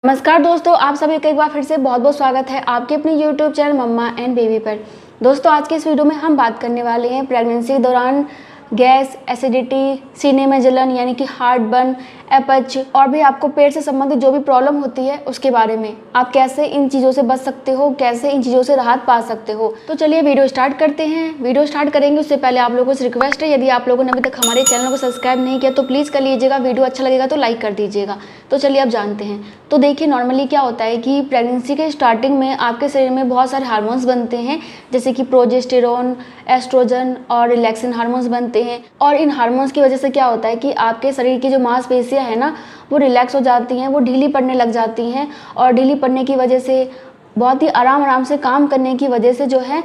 नमस्कार दोस्तों, आप सभी का एक बार फिर से बहुत बहुत स्वागत है आपके अपने YouTube channel Mamma and Baby पर। दोस्तों, आज के इस वीडियो में हम बात करने वाले हैं प्रेगनेंसी के दौरान गैस, एसिडिटी, सीने में जलन यानी कि हार्ट बर्न, अपच और भी आपको पेट से संबंधित जो भी प्रॉब्लम होती है उसके बारे में। आप कैसे इन चीज़ों से बच सकते हो, कैसे इन चीज़ों से राहत पा सकते हो। तो चलिए वीडियो स्टार्ट करते हैं। वीडियो स्टार्ट करेंगे उससे पहले आप लोगों से रिक्वेस्ट है, यदि आप लोगों ने अभी तक हमारे चैनल को सब्सक्राइब नहीं किया तो प्लीज़ कर लीजिएगा। वीडियो अच्छा लगेगा तो लाइक कर दीजिएगा। तो चलिए अब जानते हैं। तो देखिए, नॉर्मली क्या होता है कि प्रेगनेंसी के स्टार्टिंग में आपके शरीर में बहुत सारे हार्मोन्स बनते हैं, जैसे कि प्रोजेस्टेरोन, एस्ट्रोजन और रिलैक्सिन हार्मोन्स बनते हैं। और इन हार्मोन्स की वजह से क्या होता है कि आपके शरीर की जो मांसपेशियां हैं ना, वो रिलैक्स हो जाती हैं, वो ढीली पड़ने लग जाती हैं। और ढीली पड़ने की वजह से, बहुत ही आराम से काम करने की वजह से जो है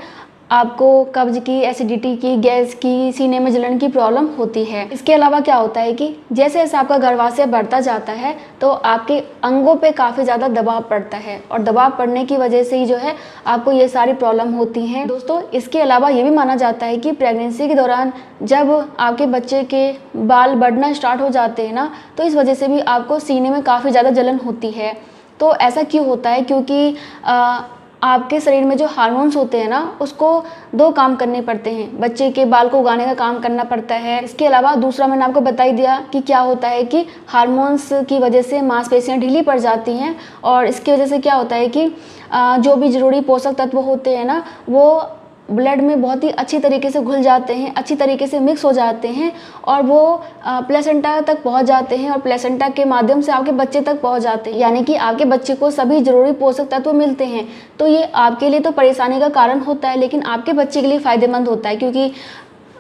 आपको कब्ज की, एसिडिटी की, गैस की, सीने में जलन की प्रॉब्लम होती है। इसके अलावा क्या होता है कि जैसे जैसे आपका गर्भाशय बढ़ता जाता है तो आपके अंगों पे काफ़ी ज़्यादा दबाव पड़ता है, और दबाव पड़ने की वजह से ही जो है आपको ये सारी प्रॉब्लम होती हैं। दोस्तों, इसके अलावा ये भी माना जाता है कि प्रेगनेंसी के दौरान जब आपके बच्चे के बाल बढ़ना स्टार्ट हो जाते हैं ना, तो इस वजह से भी आपको सीने में काफ़ी ज़्यादा जलन होती है। तो ऐसा क्यों होता है? क्योंकि आपके शरीर में जो हार्मोन्स होते हैं ना, उसको दो काम करने पड़ते हैं। बच्चे के बाल को उगाने का काम करना पड़ता है। इसके अलावा दूसरा मैंने आपको बता ही दिया कि क्या होता है कि हार्मोन्स की वजह से मांसपेशियां ढीली पड़ जाती हैं, और इसकी वजह से क्या होता है कि जो भी ज़रूरी पोषक तत्व होते हैं ना, वो ब्लड में बहुत ही अच्छी तरीके से घुल जाते हैं, अच्छी तरीके से मिक्स हो जाते हैं, और वो प्लेसेंटा तक पहुंच जाते हैं, और प्लेसेंटा के माध्यम से आपके बच्चे तक पहुंच जाते हैं। यानी कि आपके बच्चे को सभी जरूरी पोषक तत्व मिलते हैं। तो ये आपके लिए तो परेशानी का कारण होता है, लेकिन आपके बच्चे के लिए फ़ायदेमंद होता है, क्योंकि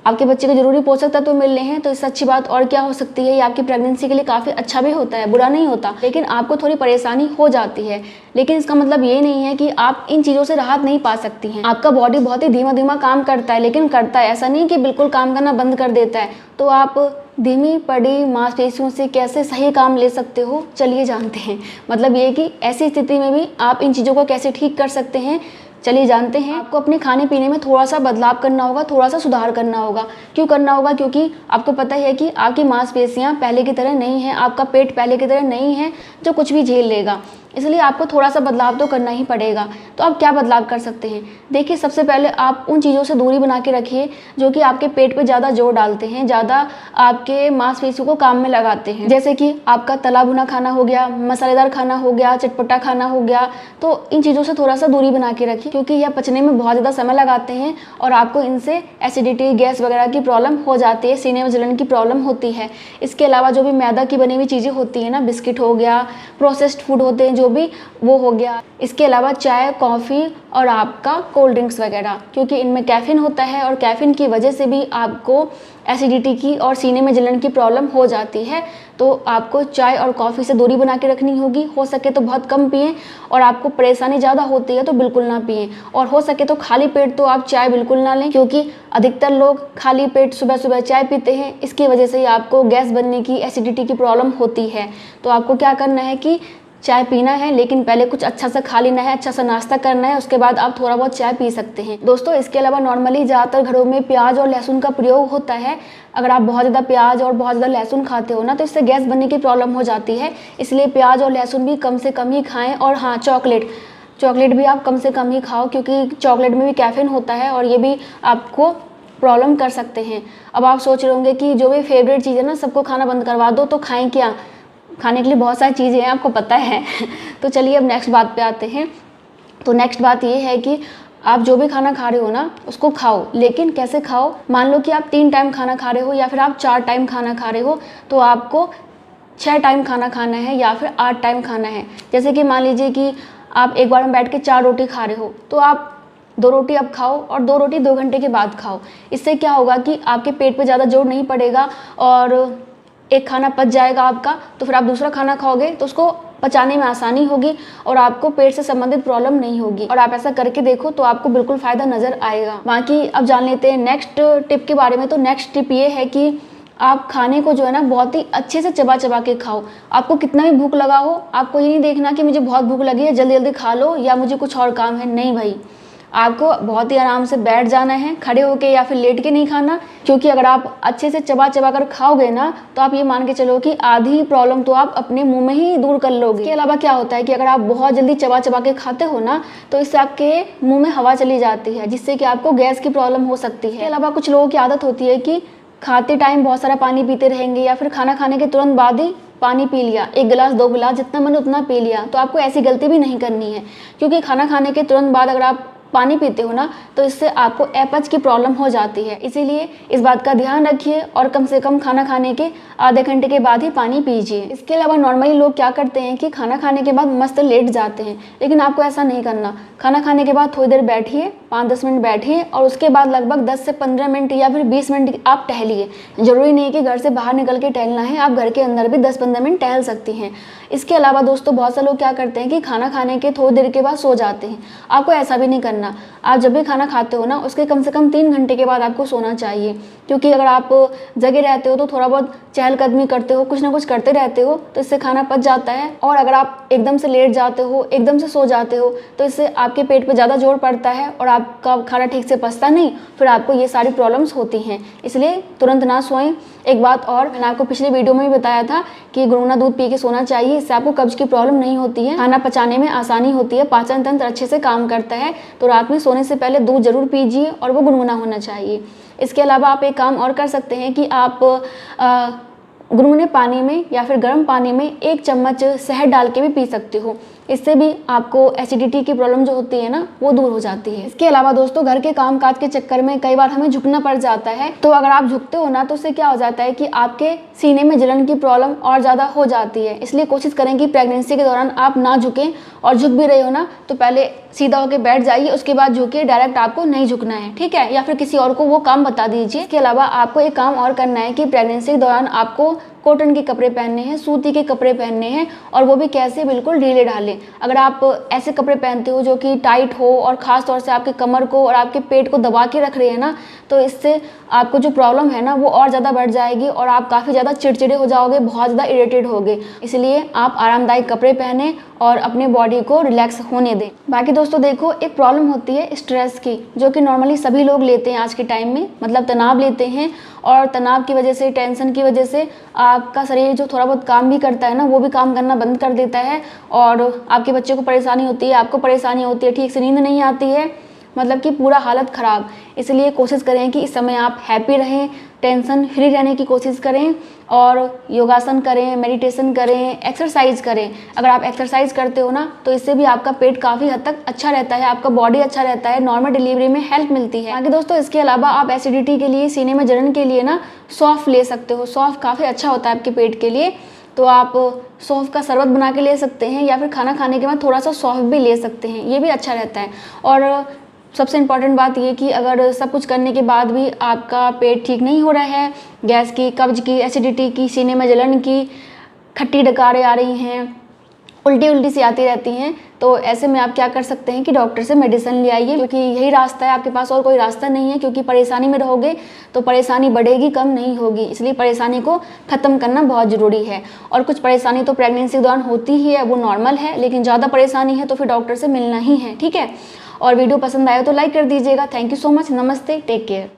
आपके बच्चे को जरूरी पोषक तत्व मिल रहे हैं। तो इससे अच्छी बात और क्या हो सकती है? ये आपकी प्रेगनेंसी के लिए काफ़ी अच्छा भी होता है, बुरा नहीं होता। लेकिन आपको थोड़ी परेशानी हो जाती है, लेकिन इसका मतलब ये नहीं है कि आप इन चीज़ों से राहत नहीं पा सकती हैं। आपका बॉडी बहुत ही धीमा धीमा काम करता है, लेकिन करता है, ऐसा नहीं कि बिल्कुल काम करना बंद कर देता है। तो आप धीमी पड़ी मांसपेशियों से कैसे सही काम ले सकते हो, चलिए जानते हैं। मतलब ये कि ऐसी स्थिति में भी आप इन चीज़ों को कैसे ठीक कर सकते हैं, चलिए जानते हैं। आपको अपने खाने पीने में थोड़ा सा बदलाव करना होगा, थोड़ा सा सुधार करना होगा। क्यों करना होगा? क्योंकि आपको पता ही है कि आपकी मांसपेशियां पहले की तरह नहीं है, आपका पेट पहले की तरह नहीं है जो कुछ भी झेल लेगा। इसलिए आपको थोड़ा सा बदलाव तो करना ही पड़ेगा। तो आप क्या बदलाव कर सकते हैं? देखिए, सबसे पहले आप उन चीज़ों से दूरी बना के रखिए जो कि आपके पेट पे ज़्यादा जोर डालते हैं, ज़्यादा आपके मांसपेशियों को काम में लगाते हैं। जैसे कि आपका तला भुना खाना हो गया, मसालेदार खाना हो गया, चटपटा खाना हो गया। तो इन चीज़ों से थोड़ा सा दूरी बना के रखिए, क्योंकि यह पचने में बहुत ज़्यादा समय लगाते हैं, और आपको इनसे एसिडिटी, गैस वगैरह की प्रॉब्लम हो जाती है, सीने में जलन की प्रॉब्लम होती है। इसके अलावा जो भी मैदा की बनी हुई चीज़ें होती हैं ना, बिस्किट हो गया, प्रोसेस्ड फूड होते हैं जो भी, वो हो गया। इसके अलावा चाय, कॉफ़ी और आपका कोल्ड ड्रिंक्स वगैरह, क्योंकि इनमें कैफीन होता है, और कैफीन की वजह से भी आपको एसिडिटी की और सीने में जलन की प्रॉब्लम हो जाती है। तो आपको चाय और कॉफ़ी से दूरी बना के रखनी होगी। हो सके तो बहुत कम पिएं, और आपको परेशानी ज़्यादा होती है तो बिल्कुल ना पिएं। और हो सके तो खाली पेट तो आप चाय बिल्कुल ना लें, क्योंकि अधिकतर लोग खाली पेट सुबह सुबह चाय पीते हैं। इसकी वजह से आपको गैस बनने की, एसिडिटी की प्रॉब्लम होती है। तो आपको क्या करना है कि चाय पीना है, लेकिन पहले कुछ अच्छा सा खा लेना है, अच्छा सा नाश्ता करना है, उसके बाद आप थोड़ा बहुत चाय पी सकते हैं। दोस्तों, इसके अलावा नॉर्मली ज़्यादातर घरों में प्याज और लहसुन का प्रयोग होता है। अगर आप बहुत ज़्यादा प्याज और बहुत ज़्यादा लहसुन खाते हो ना, तो इससे गैस बनने की प्रॉब्लम हो जाती है। इसलिए प्याज और लहसुन भी कम से कम ही खाएँ। और हाँ, चॉकलेट भी आप कम से कम ही खाओ, क्योंकि चॉकलेट में भी कैफीन होता है, और ये भी आपको प्रॉब्लम कर सकते हैं। अब आप सोच रहे होंगे कि जो भी फेवरेट चीज़ है ना, सबको खाना बंद करवा दो, तो खाएं क्या? खाने के लिए बहुत सारी चीज़ें हैं, आपको पता है। तो चलिए अब नेक्स्ट बात पे आते हैं। तो नेक्स्ट बात ये है कि आप जो भी खाना खा रहे हो ना, उसको खाओ, लेकिन कैसे खाओ? मान लो कि आप 3 टाइम खाना खा रहे हो, या फिर आप 4 टाइम खाना खा रहे हो, तो आपको 6 टाइम खाना खाना है, या फिर 8 टाइम खाना है। जैसे कि मान लीजिए कि आप एक बार में बैठ के 4 रोटी खा रहे हो, तो आप 2 रोटी अब खाओ, और 2 रोटी 2 घंटे के बाद खाओ। इससे क्या होगा कि आपके पेट पे ज़्यादा जोर नहीं पड़ेगा, और एक खाना पच जाएगा आपका। तो फिर आप दूसरा खाना खाओगे तो उसको पचाने में आसानी होगी, और आपको पेट से संबंधित प्रॉब्लम नहीं होगी। और आप ऐसा करके देखो तो आपको बिल्कुल फ़ायदा नज़र आएगा। बाकी अब जान लेते हैं नेक्स्ट टिप के बारे में। तो नेक्स्ट टिप ये है कि आप खाने को जो है ना, बहुत ही अच्छे से चबा चबा के खाओ। आपको कितना भी भूख लगा हो, आपको ये नहीं देखना कि मुझे बहुत भूख लगी है, जल्दी जल्दी खा लो, या मुझे कुछ और काम है। नहीं भाई, आपको बहुत ही आराम से बैठ जाना है, खड़े होके या फिर लेट के नहीं खाना, क्योंकि अगर आप अच्छे से चबा चबा कर खाओगे ना तो आप ये मान के चलो कि आधी प्रॉब्लम तो आप अपने मुंह में ही दूर कर लोगे। इसके अलावा क्या होता है कि अगर आप बहुत जल्दी चबा चबा के खाते हो ना तो इससे आपके मुंह में हवा चली जाती है, जिससे कि आपको गैस की प्रॉब्लम हो सकती है। इसके अलावा कुछ लोगों की आदत होती है कि खाते टाइम बहुत सारा पानी पीते रहेंगे या फिर खाना खाने के तुरंत बाद ही पानी पी लिया, 1 गिलास 2 गिलास जितना मन उतना पी लिया। तो आपको ऐसी गलती भी नहीं करनी है, क्योंकि खाना खाने के तुरंत बाद अगर आप पानी पीते हो ना तो इससे आपको अपच की प्रॉब्लम हो जाती है। इसीलिए इस बात का ध्यान रखिए और कम से कम खाना खाने के आधे घंटे के बाद ही पानी पीजिए। इसके अलावा नॉर्मली लोग क्या करते हैं कि खाना खाने के बाद मस्त लेट जाते हैं, लेकिन आपको ऐसा नहीं करना। खाना खाने के बाद थोड़ी देर बैठिए, 5-10 मिनट बैठिए और उसके बाद लगभग 10 से 15 मिनट या फिर 20 मिनट आप टहलिए। ज़रूरी नहीं है कि घर से बाहर निकल के टहलना है, आप घर के अंदर भी 10-15 मिनट टहल सकती हैं। इसके अलावा दोस्तों बहुत से लोग क्या करते हैं कि खाना खाने के थोड़ी देर के बाद सो जाते हैं। आपको ऐसा भी नहीं करना। आप जब भी खाना खाते हो ना उसके कम से कम 3 घंटे के बाद आपको सोना चाहिए, क्योंकि अगर आप जगे रहते हो तो थोड़ा बहुत चहलकदमी करते हो, कुछ ना कुछ करते रहते हो, तो इससे खाना पच जाता है। और अगर आप एकदम से लेट जाते हो, एकदम से सो जाते हो तो इससे आपके पेट पे ज़्यादा जोर पड़ता है और आपका खाना ठीक से पचता नहीं, फिर आपको ये सारी प्रॉब्लम्स होती हैं। इसलिए तुरंत ना सोएं। एक बात और, मैंने आपको पिछले वीडियो में भी बताया था कि गुनगुना दूध पी के सोना चाहिए, इससे आपको कब्ज की प्रॉब्लम नहीं होती है, खाना पचाने में आसानी होती है, पाचन तंत्र अच्छे से काम करता है। तो रात में सोने से पहले दूध जरूर पीजिए और वो गुनगुना होना चाहिए। इसके अलावा आप एक काम और कर सकते हैं कि आप गुनगुने पानी में या फिर गर्म पानी में 1 चम्मच शहद डाल के भी पी सकते हो। इससे भी आपको एसिडिटी की प्रॉब्लम जो होती है ना वो दूर हो जाती है। इसके अलावा दोस्तों घर के काम काज के चक्कर में कई बार हमें झुकना पड़ जाता है, तो अगर आप झुकते हो ना तो उससे क्या हो जाता है कि आपके सीने में जलन की प्रॉब्लम और ज़्यादा हो जाती है। इसलिए कोशिश करें कि प्रेगनेंसी के दौरान आप ना झुकें, और झुक भी रहे हो ना तो पहले सीधा होकर बैठ जाइए, उसके बाद झुकिए। डायरेक्ट आपको नहीं झुकना है, ठीक है? या फिर किसी और को वो काम बता दीजिए। इसके अलावा आपको एक काम और करना है कि प्रेगनेंसी के दौरान आपको कॉटन के कपड़े पहनने हैं, सूती के कपड़े पहनने हैं, और वो भी कैसे, बिल्कुल ढीले ढाले। अगर आप ऐसे कपड़े पहनते हो जो कि टाइट हो और ख़ास तौर से आपके कमर को और आपके पेट को दबा के रख रहे हैं ना, तो इससे आपको जो प्रॉब्लम है ना वो और ज़्यादा बढ़ जाएगी और आप काफ़ी ज़्यादा चिड़चिड़े हो जाओगे, बहुत ज़्यादा इरिटेट होगे। इसलिए आप आरामदायक कपड़े पहने और अपने बॉडी को रिलैक्स होने दें। बाकी दोस्तों देखो, एक प्रॉब्लम होती है स्ट्रेस की, जो कि नॉर्मली सभी लोग लेते हैं आज के टाइम में, मतलब तनाव लेते हैं, और तनाव की वजह से, टेंशन की वजह से आपका शरीर जो थोड़ा बहुत काम भी करता है ना वो भी काम करना बंद कर देता है, और आपके बच्चे को परेशानी होती है, आपको परेशानी होती है, ठीक से नींद नहीं आती है, मतलब कि पूरा हालत ख़राब। इसलिए कोशिश करें कि इस समय आप हैप्पी रहें, टेंशन फ्री रहने की कोशिश करें, और योगासन करें, मेडिटेशन करें, एक्सरसाइज करें। अगर आप एक्सरसाइज करते हो ना तो इससे भी आपका पेट काफ़ी हद तक अच्छा रहता है, आपका बॉडी अच्छा रहता है, नॉर्मल डिलीवरी में हेल्प मिलती है। आगे दोस्तों इसके अलावा आप एसिडिटी के लिए, सीने में जलन के लिए ना सौंफ ले सकते हो। सौंफ काफ़ी अच्छा होता है आपके पेट के लिए, तो आप सौंफ का शरबत बना के ले सकते हैं, या फिर खाना खाने के बाद थोड़ा सा सौंफ भी ले सकते हैं, ये भी अच्छा रहता है। और सबसे इम्पॉर्टेंट बात ये कि अगर सब कुछ करने के बाद भी आपका पेट ठीक नहीं हो रहा है, गैस की, कब्ज की, एसिडिटी की, सीने में जलन की, खट्टी डकारें आ रही हैं, उल्टी सी आती रहती हैं, तो ऐसे में आप क्या कर सकते हैं कि डॉक्टर से मेडिसिन ले आइए, क्योंकि यही रास्ता है, आपके पास और कोई रास्ता नहीं है। क्योंकि परेशानी में रहोगे तो परेशानी बढ़ेगी, कम नहीं होगी। इसलिए परेशानी को ख़त्म करना बहुत ज़रूरी है। और कुछ परेशानी तो प्रेगनेंसी के दौरान होती ही है, वो नॉर्मल है, लेकिन ज़्यादा परेशानी है तो फिर डॉक्टर से मिलना ही है, ठीक है? और वीडियो पसंद आया तो लाइक कर दीजिएगा। Thank you so much. नमस्ते, टेक केयर।